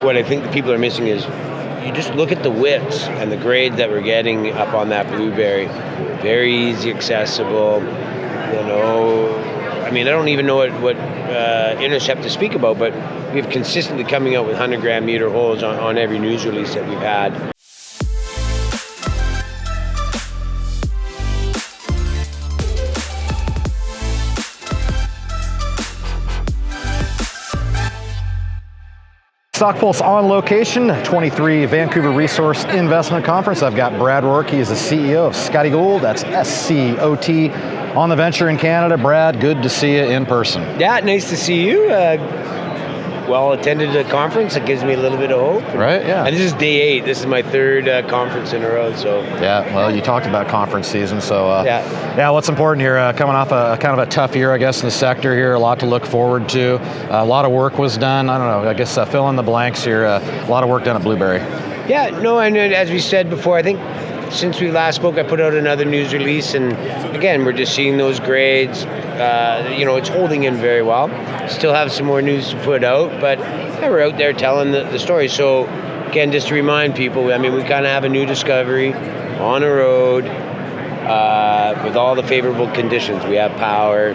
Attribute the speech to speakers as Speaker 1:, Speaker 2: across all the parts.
Speaker 1: What I think the people are missing is you just look at the widths and the grade that we're getting up on that blueberry. Very easy, accessible. I don't even know what intercept to speak about, but we've consistently coming out with 100 gram meter holes on every news release that we've had.
Speaker 2: StockPulse on location, 23 Vancouver Resource Investment Conference. I've got Brad Rourke. He's the CEO of Scotty Gold. That's SCOT on the venture in Canada. Brad, good to see you in person.
Speaker 1: Yeah, nice to see you. Well attended a conference. It gives me a little bit of hope.
Speaker 2: Right, yeah.
Speaker 1: And this is day 8. This is my third conference in a row. So
Speaker 2: yeah, well, you talked about conference season. So
Speaker 1: yeah,
Speaker 2: what's important here, coming off a kind of a tough year, I guess, in the sector here, a lot to look forward to. A lot of work was done. I don't know, I guess fill in the blanks here. A lot of work done at Blueberry.
Speaker 1: Yeah, no, and as we said before, I think since we last spoke, I put out another news release, and again, we're just seeing those grades. It's holding in very well. Still have some more news to put out, but yeah, we're out there telling the story. So again, just to remind people, we kind of have a new discovery on a road with all the favorable conditions. We have power,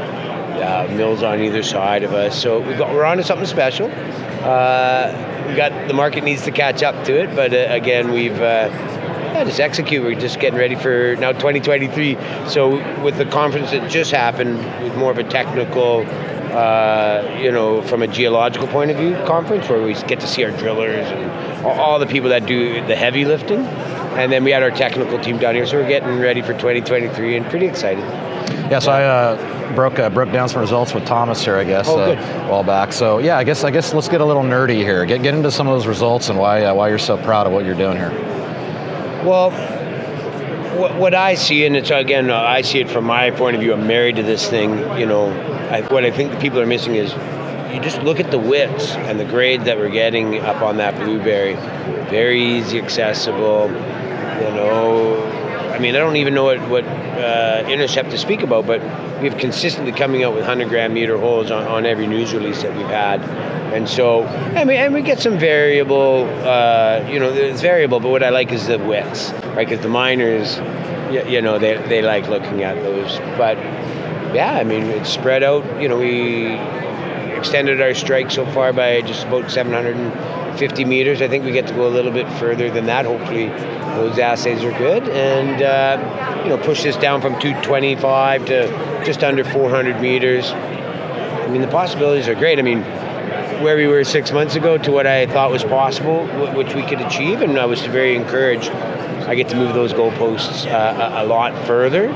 Speaker 1: mills on either side of us, so we're on to something special. The market needs to catch up to it, but again, we've just execute. We're just getting ready for now 2023. So with the conference that just happened, with more of a technical, from a geological point of view conference, where we get to see our drillers and all the people that do the heavy lifting. And then we had our technical team down here. So we're getting ready for 2023 and pretty excited.
Speaker 2: Yeah, so I broke down some results with Thomas here, I guess,
Speaker 1: good.
Speaker 2: A while back. So yeah, I guess let's get a little nerdy here. Get into some of those results and why you're so proud of what you're doing here.
Speaker 1: Well, what I see, and it's again, I see it from my point of view. I'm married to this thing. What I think the people are missing is you just look at the widths and the grade that we're getting up on that blueberry. Very easy, accessible. I don't even know what intercept to speak about, but we've consistently coming out with 100 gram meter holes on every news release that we've had. And so, and we get some variable, it's variable, but what I like is the widths, right? Because the miners, they like looking at those. But yeah, it's spread out. We extended our strike so far by just about 750 meters. I think we get to go a little bit further than that. Hopefully those assays are good. And, push this down from 225 to just under 400 meters. The possibilities are great. Where we were 6 months ago to what I thought was possible, which we could achieve, and I was very encouraged. I get to move those goalposts a lot further.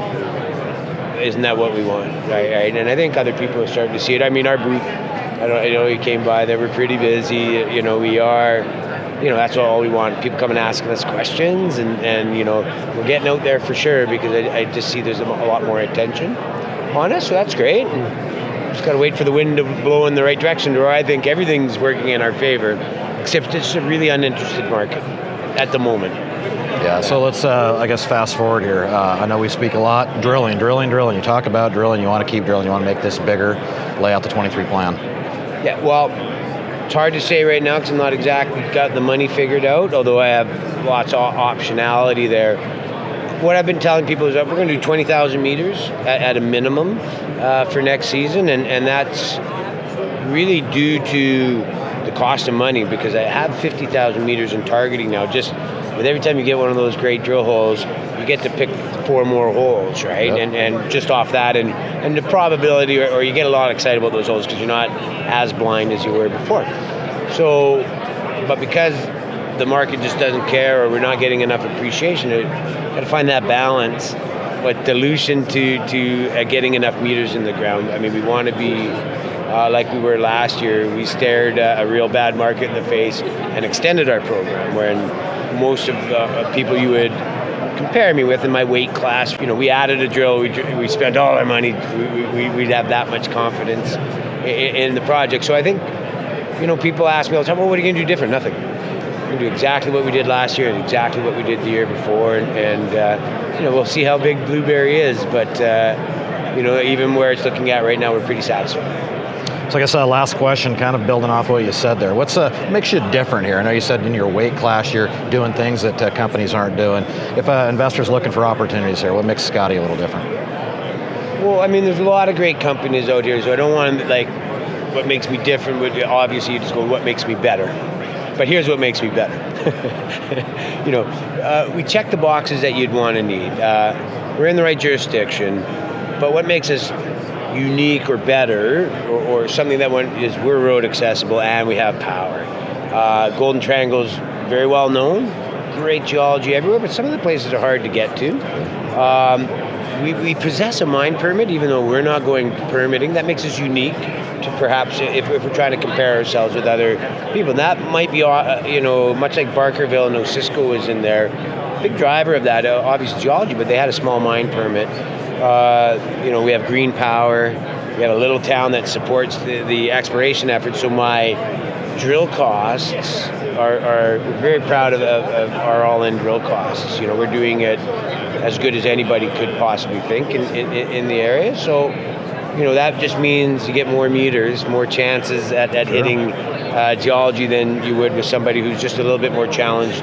Speaker 1: Isn't that what we want, right? And I think other people are starting to see it. Our booth, I know you came by there, we're pretty busy. We are, that's all we want. People come and asking us questions, and we're getting out there for sure, because I just see there's a lot more attention on us, so that's great. And just got to wait for the wind to blow in the right direction, where I think everything's working in our favor, except it's a really uninterested market at the moment.
Speaker 2: Yeah, so let's, fast forward here. I know we speak a lot, drilling. You talk about drilling, you want to keep drilling, you want to make this bigger, lay out the 23 plan. Yeah,
Speaker 1: well, it's hard to say right now because I'm not exactly got the money figured out, although I have lots of optionality there. What I've been telling people is that we're going to do 20,000 meters at a minimum for next season, and that's really due to the cost of money, because I have 50,000 meters in targeting now. Just with every time you get one of those great drill holes, you get to pick 4 more holes, right? Yep. And just off that, and the probability, or you get a lot excited about those holes because you're not as blind as you were before. So, but because the market just doesn't care, or we're not getting enough appreciation, got to find that balance, but dilution to getting enough meters in the ground. We want to be like we were last year. We stared a real bad market in the face and extended our program, when most of people you would compare me with in my weight class, we added a drill, we spent all our money, we'd have that much confidence in the project. So I think, people ask me all the time, well, what are you going to do different? Nothing. We're going to do exactly what we did last year and exactly what we did the year before, and we'll see how big Blueberry is, but even where it's looking at right now, we're pretty satisfied.
Speaker 2: So I guess last question, kind of building off what you said there. What makes you different here? I know you said in your weight class you're doing things that companies aren't doing. If investors looking for opportunities here, what makes Scotty a little different?
Speaker 1: Well, I mean, there's a lot of great companies out here, so I don't want to, like, what makes me different would obviously you just go, what makes me better? But here's what makes me better. We check the boxes that you'd want to need. We're in the right jurisdiction, but what makes us unique or better, or something that is we're road accessible and we have power. Golden Triangle's very well known, great geology everywhere, but some of the places are hard to get to. We possess a mine permit, even though we're not going permitting. That makes us unique to perhaps if we're trying to compare ourselves with other people. And that might be, much like Barkerville and Osisco is in there. Big driver of that, obviously geology, but they had a small mine permit. We have green power. We have a little town that supports the exploration effort. So my drill costs are very proud of our all-in drill costs. We're doing it as good as anybody could possibly think in the area. So, that just means you get more meters, more chances at hitting geology than you would with somebody who's just a little bit more challenged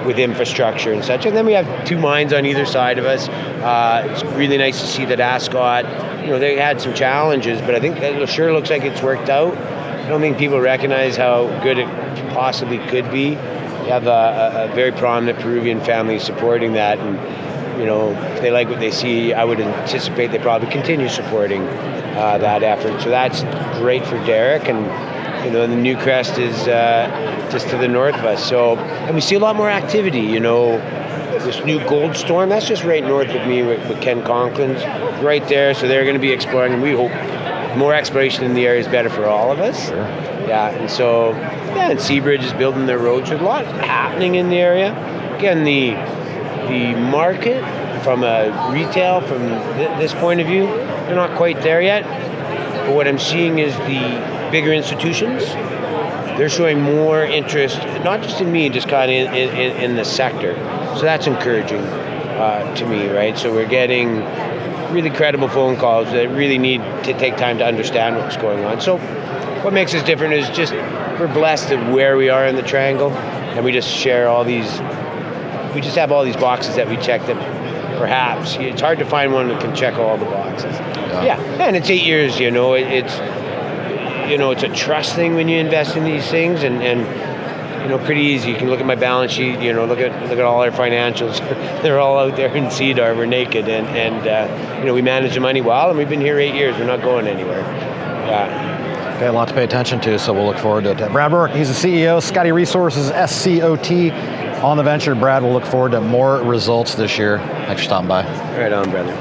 Speaker 1: with infrastructure and such. And then we have 2 mines on either side of us. It's really nice to see that SCOT, they had some challenges, but I think it sure looks like it's worked out. I don't think people recognize how good it possibly could be. You have a very prominent Peruvian family supporting that, and if they like what they see, I would anticipate they probably continue supporting that effort. So that's great for Derek, and the Newcrest is just to the north of us. So, and we see a lot more activity. This new gold storm, that's just right north of me with Ken Conklin's, right there. So they're going to be exploring, and we hope more exploration in the area is better for all of us.
Speaker 2: Sure.
Speaker 1: Yeah, and so, and Seabridge is building their roads. There's a lot happening in the area. Again, the market from a retail, from this point of view, they're not quite there yet. But what I'm seeing is the bigger institutions, they're showing more interest, not just in me, just kind of in the sector. So that's encouraging to me, right? So we're getting really credible phone calls that really need to take time to understand what's going on. So what makes us different is just we're blessed of where we are in the triangle, and we just share we just have all these boxes that we check that perhaps it's hard to find one that can check all the boxes. Yeah, and it's 8 years, it's a trust thing when you invest in these things, and pretty easy. You can look at my balance sheet, look at all our financials. They're all out there in CEDAR. We're naked, and we manage the money well, and we've been here 8 years. We're not going anywhere.
Speaker 2: Okay, a lot to pay attention to, so we'll look forward to it. Brad Rourke, he's the CEO of Scottie Resources, SCOT. On the venture, Brad, we'll look forward to more results this year. Thanks for stopping by.
Speaker 1: Right on, brother.